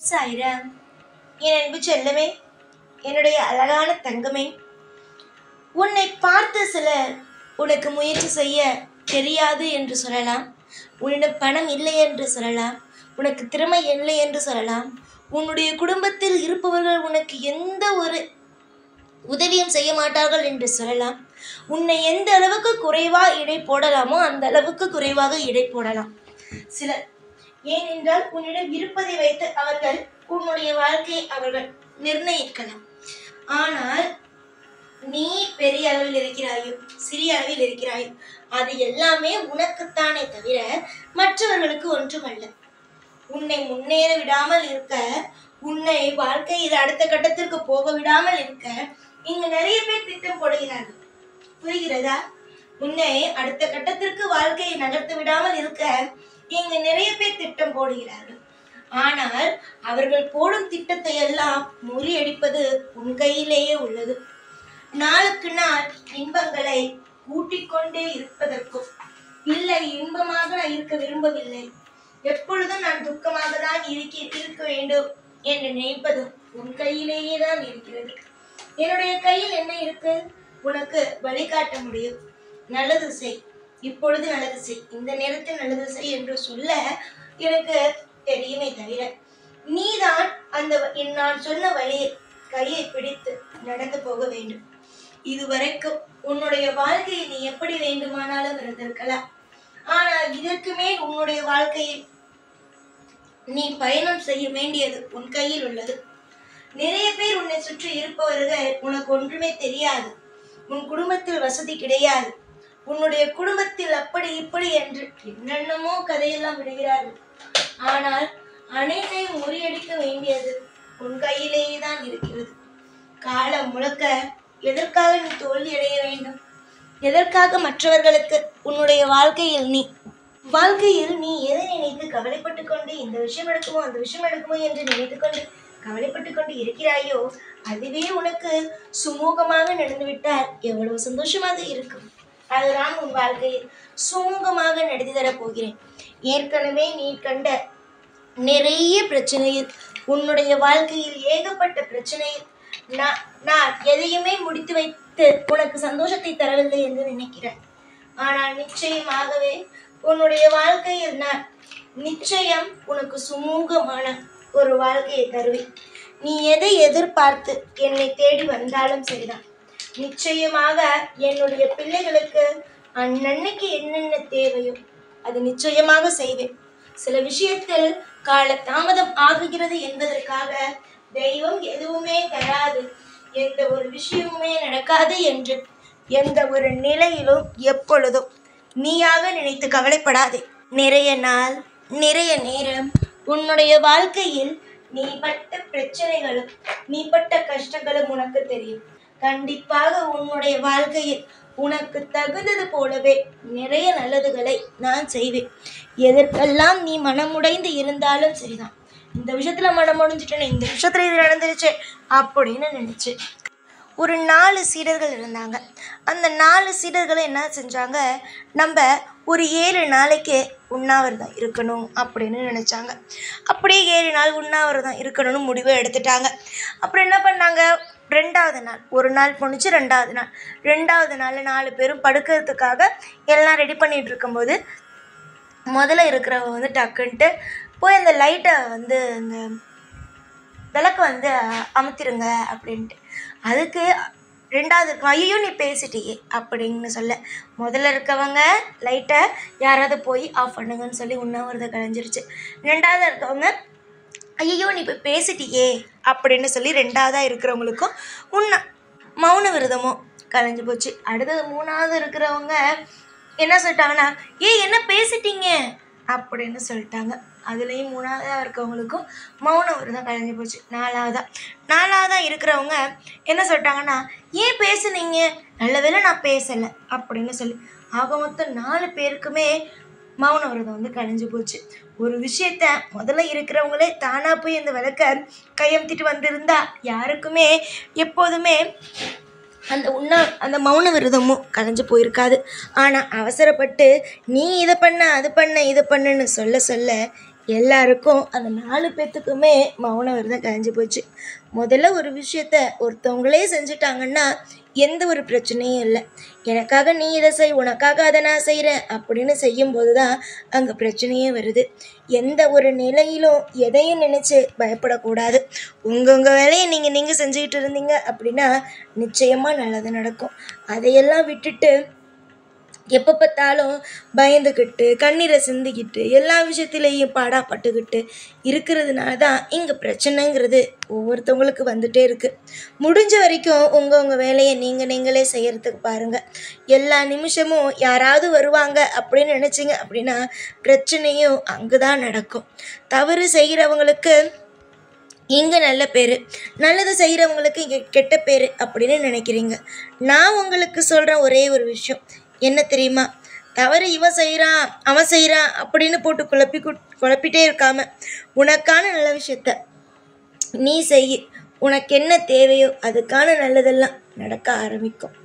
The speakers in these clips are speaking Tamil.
சாய்ராம், என் அன்பு செல்லமே, என்னுடைய அழகான தங்கமே, உன்னை பார்த்து சிலர் உனக்கு முயற்சி செய்ய தெரியாது என்று சொல்லலாம். உன்னிடம் பணம் இல்லை என்று சொல்லலாம். உனக்கு திறமை இல்லை என்று சொல்லலாம். உன்னுடைய குடும்பத்தில் இருப்பவர்கள் உனக்கு எந்த ஒரு உதவியும் செய்ய மாட்டார்கள் என்று சொல்லலாம். உன்னை எந்த அளவுக்கு குறைவாக இடை போடலாமோ அந்த அளவுக்கு குறைவாக இடை போடலாம் சிலர். ஏனென்றால் உன்னிடம் இருப்பதை வைத்து அவர்கள் உன்னுடைய வாழ்க்கையை அவர்கள் நிர்ணயிக்கலாம். ஆனால் நீ பெரிய அளவில் இருக்கிறாயோ சிறிய அளவில் இருக்கிறாயோ அது எல்லாமே உனக்குத்தானே தவிர மற்றவர்களுக்கு ஒன்றுமல்ல. உன்னை முன்னேற விடாமல் இருக்க, உன்னை வாழ்க்கையில் அடுத்த கட்டத்திற்கு போக விடாமல் இருக்க இங்கு நிறைய பேர் திட்டம் போடுகிறார்கள். புரிகிறதா? உன்னை அடுத்த கட்டத்திற்கு வாழ்க்கையை நகர்த்த விடாமல் இருக்க இங்கு நிறைய பேர் திட்டம் போடுகிறார்கள். ஆனால் அவர்கள் போடும் திட்டத்தை எல்லாம் முறியடிப்பது உன் கையிலேயே உள்ளது. நாளுக்கு நாள் இன்பங்களை கூட்டிக் கொண்டே இருப்பதற்கும், இல்லை இன்பமாக நான் இருக்க விரும்பவில்லை, எப்பொழுதும் நான் துக்கமாக தான் இருக்க வேண்டும் என்று நினைப்பதும் உன் கையிலேயே தான் இருக்கிறது. என்னுடைய கையில் என்ன இருக்கு? உனக்கு வழிகாட்ட முடியும். நல்லது செய், இப்பொழுது நல்லது செய், இந்த நேரத்தில் நல்லது செய் என்று சொல்ல எனக்கு தெரியுமே தவிர நீதான் அந்த நான் சொன்ன வழியை கையை பிடித்து நடந்து போக வேண்டும். இதுவரைக்கும் உன்னுடைய வாழ்க்கையை நீ எப்படி வேண்டுமானாலும் இருந்திருக்கலாம். ஆனால் இதற்கு மேல் உன்னுடைய வாழ்க்கையை நீ பயணம் செய்ய வேண்டியது உன் கையில் உள்ளது. நிறைய பேர் உன்னை சுற்றி இருப்பவர்கள் உனக்கு ஒன்றுமே தெரியாது. உன் குடும்பத்தில் வசதி கிடையாது, உன்னுடைய குடும்பத்தில் அப்படி இப்படி என்று என்னென்னமோ கதையெல்லாம் விடுகிறார்கள். ஆனால் அனைத்தையும் முறியடிக்க வேண்டியது உன் கையிலேயே தான் இருக்கிறது. காலம் முழுக்க எதற்காக நீ தோல்வி அடைய வேண்டும்? எதற்காக மற்றவர்களுக்கு உன்னுடைய வாழ்க்கையில் நீ எதை நினைத்து கவலைப்பட்டு கொண்டு இந்த விஷயம் நடக்குமோ அந்த விஷயம் நடக்குமோ என்று நினைத்து கொண்டு கவலைப்பட்டு கொண்டு இருக்கிறாயோ அதுவே உனக்கு சுமூகமாக நடந்துவிட்டால் எவ்வளவு சந்தோஷமாக இருக்கும். அதுதான் உன் வாழ்க்கையில் சுமூகமாக நடத்தி தரப் போகிறேன். ஏற்கனவே நீ கண்ட நிறைய பிரச்சனையில், உன்னுடைய வாழ்க்கையில் ஏகப்பட்ட பிரச்சனையில் நான் எதையுமே முடித்து வைத்து உனக்கு சந்தோஷத்தை தரவில்லை என்று நினைக்கிறேன். ஆனால் நிச்சயமாகவே உன்னுடைய வாழ்க்கையில் நான் நிச்சயம் உனக்கு சுமூகமான ஒரு வாழ்க்கையை தருவேன். நீ எதை எதிர்பார்த்து என்னை தேடி வந்தாலும் சரிதான். நிச்சயமாக என்னுடைய பிள்ளைகளுக்கு அன்னன்னைக்கு என்னென்ன தேவையோ அது நிச்சயமாக செய்வேன். சில விஷயத்தில் கால தாமதம் ஆகுகிறது என்பதற்காக தெய்வம் எதுவுமே தராது, எந்த ஒரு விஷயமுமே நடக்காது என்று எந்த ஒரு நிலையிலும் எப்பொழுதும் நீயாக நினைத்து கவலைப்படாதே. நிறைய நாள் நிறைய நேரம் உன்னுடைய வாழ்க்கையில் நீ பட்ட பிரச்சனைகளும் நீ பட்ட கஷ்டங்களும் உனக்கு தெரியும். கண்டிப்பாக உன்னுடைய வாழ்க்கையில் உனக்கு தகுந்தது போலவே நிறைய நல்லதுகளை நான் செய்வேன். எதற்கெல்லாம் நீ மனமுடைந்து இருந்தாலும் சரிதான். இந்த விஷயத்துல மனமுடைஞ்சிட்டேன், இந்த விஷயத்துல இது நடந்துருச்சு அப்படின்னு நினைச்சு ஒரு 4 சீடர்கள் இருந்தாங்க. அந்த 4 சீடர்களை என்ன செஞ்சாங்க, நம்ம ஒரு 7 நாளைக்கு உண்ணாவிரதம் இருக்கணும் அப்படின்னு நினச்சாங்க. அப்படியே 7 நாள் உண்ணாவிரதம் இருக்கணும்னு முடிவை எடுத்துட்டாங்க. அப்புறம் என்ன பண்ணாங்க, 2வது நாள், ஒரு நாள் போணுச்சு, 2வது நாள் 4 பேரும் படுக்கிறதுக்காக எல்லாம் ரெடி பண்ணிகிட்டு இருக்கும்போது முதல்ல இருக்கிறவங்க டக்குன்ட்டு போய் அந்த லைட்டை அந்த விளக்கு அமுத்திருங்க அப்படின்ட்டு. அதுக்கு 2வது இருக்கவங்க ஐயோ நீ பேசிட்டியே அப்படின்னு சொல்ல, முதல்ல இருக்கவங்க லைட்டை யாராவது போய் ஆஃப் பண்ணுங்கன்னு சொல்லி உண்ணாவிரதம் கலைஞ்சிருச்சு. 2வது இருக்கவங்க ஐயோ நீ போய் பேசிட்டியே அப்படின்னு சொல்லி 2வதாக இருக்கிறவங்களுக்கும் மௌன விரதமும் கலைஞ்சு போச்சு. அடுத்தது 3வது இருக்கிறவங்க என்ன சொல்லிட்டாங்கன்னா என்ன பேசிட்டீங்க அப்படின்னு சொல்லிட்டாங்க. அதுலேயும் 3வதாக இருக்கவங்களுக்கும் மௌன விரதம் கலைஞ்சு போச்சு. 4வதாக இருக்கிறவங்க என்ன சொல்லிட்டாங்கன்னா ஏன் பேசுனீங்க, நல்ல வேளை நான் பேசலை அப்படின்னு சொல்லி ஆக மொத்தம் 4 பேருக்குமே மௌன விரதம் கலைஞ்சு போச்சு. ஒரு விஷயத்த முதல்ல இருக்கிறவங்களே தானாக போய் அந்த விளக்க கையமுத்திட்டு வந்திருந்தா யாருக்குமே எப்போதுமே அந்த மௌன விரதமும் கலைஞ்சு போயிருக்காது. ஆனால் அவசரப்பட்டு நீ இதை பண்ண அது பண்ண இது பண்ணுன்னு சொல்ல எல்லாருக்கும் அந்த 4 பேத்துக்குமே மௌன விரதம் கழிஞ்சு போச்சு. முதல்ல ஒரு விஷயத்த ஒருத்தவங்களே செஞ்சுட்டாங்கன்னா எந்த ஒரு பிரச்சனையும் இல்லை. எனக்காக நீ இதை செய், உனக்காக அதை நான் செய்கிறேன் அப்படின்னு செய்யும்போது தான் அங்கே பிரச்சனையே வருது. எந்த ஒரு நிலையிலும் எதையும் நினச்சி பயப்படக்கூடாது. உங்கள் வேலையை நீங்கள் செஞ்சுக்கிட்டு இருந்தீங்க அப்படின்னா நிச்சயமாக நல்லது நடக்கும். அதையெல்லாம் விட்டுட்டு எப்போ பார்த்தாலும் பயந்துக்கிட்டு கண்ணீரை சிந்திக்கிட்டு எல்லா விஷயத்துலேயும் பாடாப்பட்டுக்கிட்டு இருக்கிறதுனால தான் இங்கே பிரச்சனைங்கிறது ஒவ்வொருத்தவங்களுக்கு வந்துகிட்டே இருக்குது. முடிஞ்ச வரைக்கும் உங்கள் வேலையை நீங்களே செய்கிறதுக்கு பாருங்கள். எல்லா நிமிஷமும் யாராவது வருவாங்க அப்படின்னு நினச்சிங்க அப்படின்னா பிரச்சனையும் அங்கே தான் நடக்கும். தவறு செய்கிறவங்களுக்கு இங்கே நல்ல பேர், நல்லது செய்கிறவங்களுக்கு இங்கே கெட்ட பேர் அப்படின்னு நினைக்கிறீங்க. நான் உங்களுக்கு சொல்கிற ஒரே ஒரு விஷயம் என்ன தெரியுமா? தவறு இவன் செய்கிறான் அவன் செய்கிறான் அப்படின்னு போட்டு குழப்பிட்டே இருக்காம உனக்கான நல்ல விஷயத்த நீ செய். உனக்கு என்ன தேவையோ அதுக்கான நல்லதெல்லாம் நடக்க ஆரம்பிக்கும்.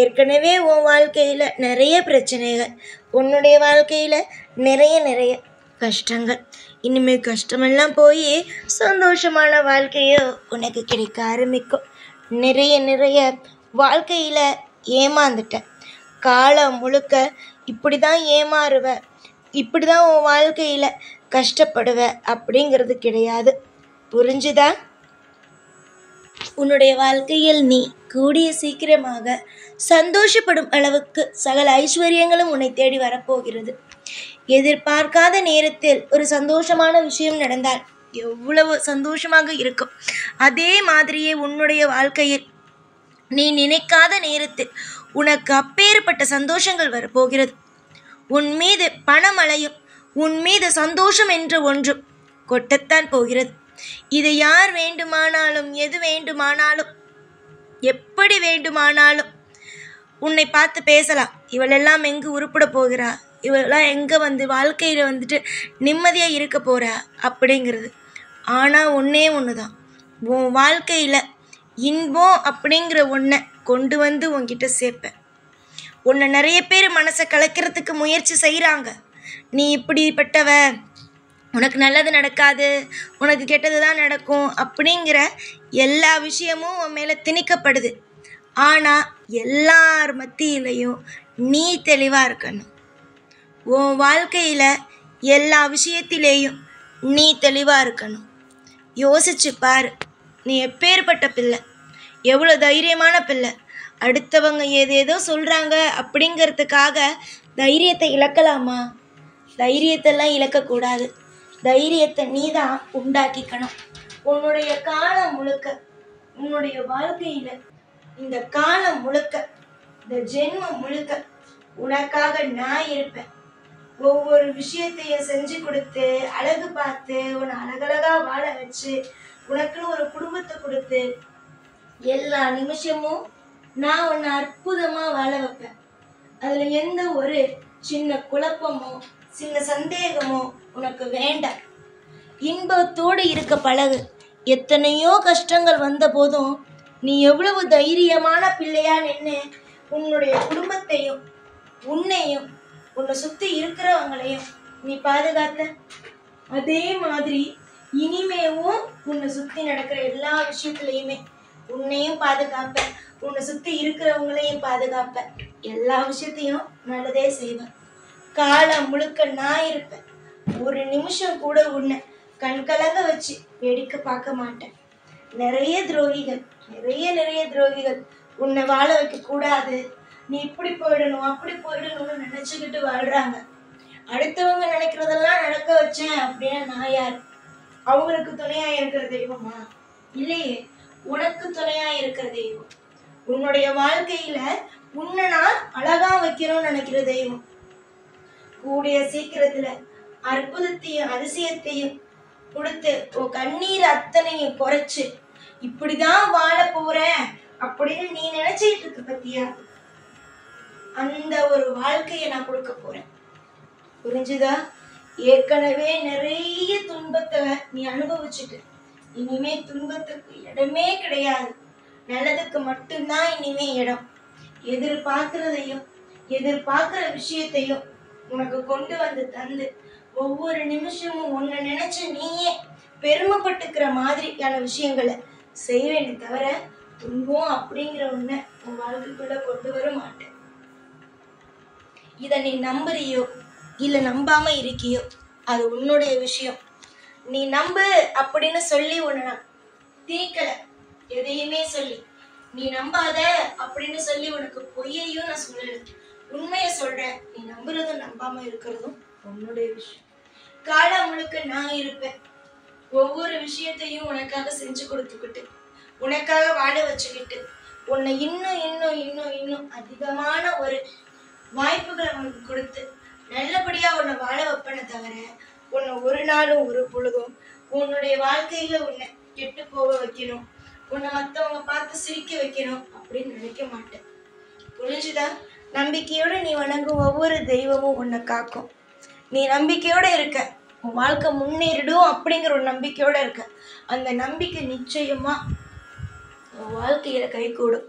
ஏற்கனவே உன் வாழ்க்கையில் நிறைய பிரச்சனைகள், உன்னுடைய வாழ்க்கையில் நிறைய கஷ்டங்கள். இனிமேல் கஷ்டமெல்லாம் போய் சந்தோஷமான வாழ்க்கையோ உனக்கு கிடைக்க ஆரம்பிக்கும். நிறைய வாழ்க்கையில் ஏமாந்துட்டேன், காலம் முழுக்க இப்படி தான் ஏமாறுவ, இப்படி தான் உன் வாழ்க்கையில் கஷ்டப்படுவ அப்படிங்கிறது கிடையாது. புரிஞ்சுதா? உன்னுடைய வாழ்க்கையில் நீ கூடிய சீக்கிரமாக சந்தோஷப்படும் அளவுக்கு சகல ஐஸ்வர்யங்களும் உன்னை தேடி வரப்போகிறது. எதிர்பார்க்காத நேரத்தில் ஒரு சந்தோஷமான விஷயம் நடந்தால் எவ்வளவு சந்தோஷமாக இருக்கும். அதே மாதிரியே உன்னுடைய வாழ்க்கையில் நீ நினைக்காத நேரத்தில் உனக்கு அப்பேற்பட்ட சந்தோஷங்கள் வரப்போகிறது. உன் மீது பணமழையும் உன் மீது சந்தோஷம் என்ற ஒன்றும் கொட்டத்தான் போகிறது. இது யார் வேண்டுமானாலும் எது வேண்டுமானாலும் எப்படி வேண்டுமானாலும் உன்னை பார்த்து பேசலாம். இவளெல்லாம் எங்கு உருப்பட போகிறா, இவளெல்லாம் எங்கே வாழ்க்கையில் நிம்மதியாக இருக்க போகிறா அப்படிங்கிறது. ஆனால் ஒன்று தான், உன் வாழ்க்கையில் இன்பம் அப்படிங்கிற ஒன்றை கொண்டு உன்கிட்ட சேர்ப்பேன். உன்னை நிறைய பேர் மனசை கலைக்கிறதுக்கு முயற்சி செய்கிறாங்க. நீ இப்படிப்பட்டவ, உனக்கு நல்லது நடக்காது, உனக்கு கெட்டது தான் நடக்கும் அப்படிங்கிற எல்லா விஷயமும் உன் மேலே திணிக்கப்படுது. ஆனால் எல்லார் மத்தியிலையும் நீ தெளிவாக இருக்கணும். உன் வாழ்க்கையில் எல்லா விஷயத்திலேயும் நீ தெளிவாக இருக்கணும். யோசிச்சு பாரு, நீ எப்பேற்பட்ட பிள்ளை, எவ்வளோ தைரியமான பிள்ளை. அடுத்தவங்க ஏதேதோ சொல்கிறாங்க அப்படிங்கிறதுக்காக தைரியத்தை இழக்கலாமா? தைரியத்தெல்லாம் இழக்கக்கூடாது. தைரியத்தை நீ தான் உண்டாக்கிக்கணும். உன்னுடைய காலம் முழுக்க, உன்னுடைய வாழ்க்கையில் இந்த காலம் முழுக்க, இந்த ஜென்மம் முழுக்க உனக்காக நான் இருப்பேன். ஒவ்வொரு விஷயத்தையும் செஞ்சு கொடுத்து, அழகு பார்த்து, உன்னை அழகழகாக வாழ வச்சு, உனக்குன்னு ஒரு குடும்பத்தை கொடுத்து, எல்லா நிமிஷமும் நான் உன்னை அற்புதமாக வாழ வைப்பேன். அதில் எந்த ஒரு சின்ன குழப்பமோ சின்ன சந்தேகமோ உனக்கு வேண்டாம். இன்பத்தோடு இருக்க பழகு. எத்தனையோ கஷ்டங்கள் வந்த போதும் நீ எவ்வளவு தைரியமான பிள்ளையா நின்று உன்னுடைய குடும்பத்தையும் உன்னையும் உன்னை சுற்றி இருக்கிறவங்களையும் நீ பாதுகாத்த. அதே மாதிரி இனிமேவும் உன்னை சுற்றி நடக்கிற எல்லா விஷயத்துலையுமே உன்னையும் பாதுகாப்பேன், உன்னை சுற்றி இருக்கிறவங்களையும் பாதுகாப்பேன். எல்லா விஷயத்தையும் நல்லதே செய்வேன். காலம் முழுக்க நான் இருப்பேன். ஒரு நிமிஷம் கூட உன்னை கண்கலங்க வச்சு வேடிக்கை பார்க்க மாட்டேன். நிறைய துரோகிகள் உன்னை வாழ வைக்க கூடாது, நீ இப்படி போயிடணும் அப்படி போயிடணும்னு நினைச்சுக்கிட்டு வாழ்றாங்க. அடுத்தவங்க நினைக்கிறதெல்லாம் நடக்க வச்சேன் அப்படின்னா நான் யார்? அவங்களுக்கு துணையா இருக்கிற தெய்வமா? இல்லையே, உனக்கு துணையா இருக்கிற தெய்வம். உன்னுடைய வாழ்க்கையில உன்னை நான் அழகா வைக்கணும்னு நினைக்கிற தெய்வம். கூடிய சீக்கிரத்துல அற்புதத்தையும் அதிசயத்தையும் கொடுத்து உன் கண்ணீர் அத்தனையும் குறைச்சு இப்படிதான் வாழ போறேன் அப்படின்னு நீ நினைச்சிட்டு இருக்க பத்தியா, அந்த ஒரு வாழ்க்கையை நான் கொடுக்க போறேன். புரிஞ்சுதா? ஏற்கனவே நிறைய துன்பத்தை நீ அனுபவிச்சுட்டு இனிமே துன்பத்துக்கு இடமே கிடையாது. நல்லதுக்கு மட்டும்தான் இனிமே இடம். எதிர்பார்க்கிறதையும் எதிர்பார்க்கிற விஷயத்தையும் உனக்கு கொண்டு தந்து ஒவ்வொரு நிமிஷமும் உன்னை நினைச்சு நீயே பெருமைப்பட்டுக்கிற மாதிரியான விஷயங்களை செய்வேனே தவிர துன்பம் அப்படிங்கிற ஒண்ண உன் வாழ்க்கைக்குள்ள கொண்டு வர மாட்டேன். இத நீ நம்புறியோ இல்ல நம்பாம இருக்கியோ அது உன்னுடைய விஷயம். நீ நம்பு அப்படின்னு சொல்லி உன்னை நான் திணிக்கல, எதையுமே சொல்லி. நீ நம்பாத அப்படின்னு சொல்லி உனக்கு பொய்யையும் நான் சொல்லல, உண்மைய சொல்றேன். நீ நம்புறதும் நம்பாம இருக்கிறதும் உன்னுடைய விஷயம். காலம் முழுக்க நான் இருப்பேன். ஒவ்வொரு விஷயத்தையும் உனக்காக செஞ்சு கொடுத்துக்கிட்டு, உனக்காக வாழ வச்சுக்கிட்டு, உன்னை இன்னும் இன்னும் இன்னும் இன்னும் அதிகமான ஒரு வாய்ப்புகளை உனக்கு கொடுத்து நல்லபடியா உன்னை வாழ வைப்பேனே தவிர உன்னை ஒரு நாளும் ஒரு பொழுதும் உன்னுடைய வாழ்க்கையில உன்னை கெட்டு போக வைக்கணும், உன்னை மற்றவங்க பார்த்து சிரிக்க வைக்கணும் அப்படின்னு நினைக்க மாட்டேன். புரிஞ்சுதா? நம்பிக்கையோட நீ வணங்கும் ஒவ்வொரு தெய்வமும் உன்னை காக்கும். நீ நம்பிக்கையோட இருக்க, உன் வாழ்க்கை முன்னேறிடும் அப்படிங்கிற ஒரு நம்பிக்கையோட இருக்க. அந்த நம்பிக்கை நிச்சயமா உன் வாழ்க்கையில கைகூடும்.